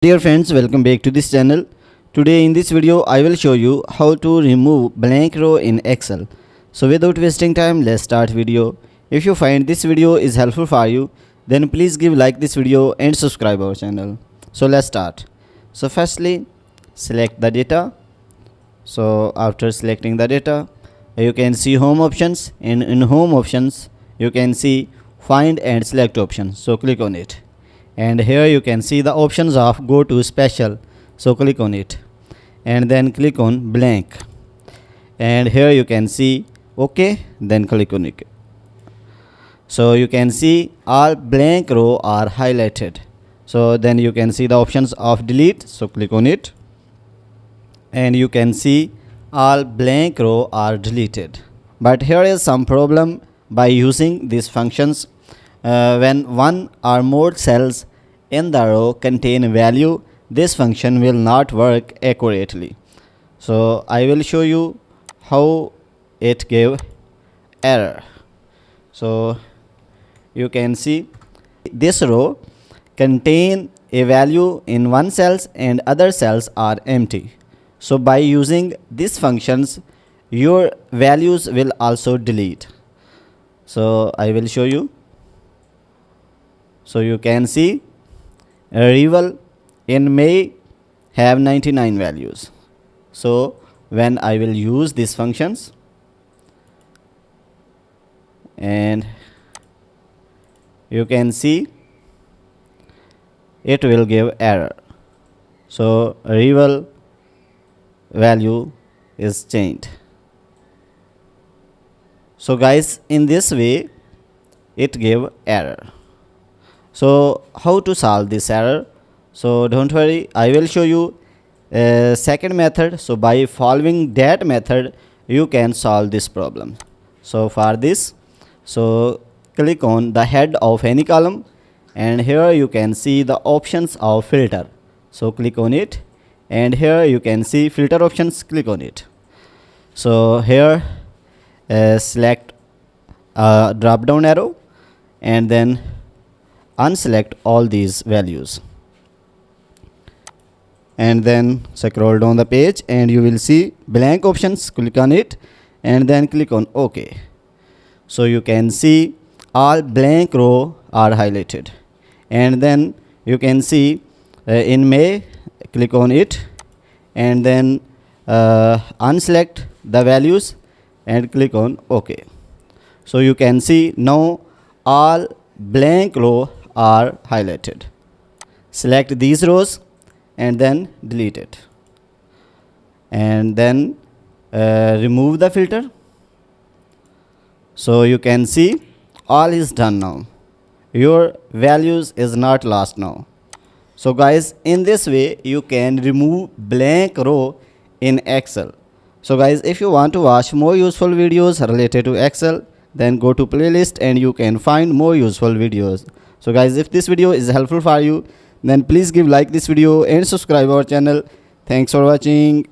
Dear friends, welcome back to this channel. Today in this video I will show you how to remove blank row in Excel. So without wasting time, let's start video. If you find this video is helpful for you, then please give like this video and subscribe our channel. So let's start. So firstly, select the data. So after selecting the data, you can see home options, and in home options you can see find and select option. So click on it. And here you can see the options of go to special, so click on it and then click on blank, and here you can see OK, then click on it. So you can see all blank row are highlighted. So then you can see the options of delete, so click on it and you can see all blank row are deleted. But here is some problem by using these functions. When one or more cells in the row contain value, this function will not work accurately. So I will show you how it gave error. So you can see this row contain a value in one cells and other cells are empty. So by using these functions, your values will also delete. So I will show you. So you can see rival in May have 99 values. So when I will use these functions, and you can see it will give error. So rival value is changed. So guys, in this way it gave error. So how to solve this error? So don't worry, I will show you a second method. So by following that method you can solve this problem. So for this, so click on the head of any column and here you can see the options of filter. So click on it and here you can see filter options, click on it. So here select a drop down arrow and then unselect all these values, and then scroll down the page and you will see blank options, click on it and then click on OK. So you can see all blank row are highlighted, and then you can see in May, click on it and then unselect the values and click on OK. So you can see now all blank row are highlighted. Select these rows and then delete it, and then remove the filter. So you can see all is done now. Your values is not lost now. So guys, in this way you can remove blank row in Excel. So guys, if you want to watch more useful videos related to Excel, then go to playlist and you can find more useful videos. So guys, if this video is helpful for you, then please give like this video and subscribe our channel. Thanks for watching.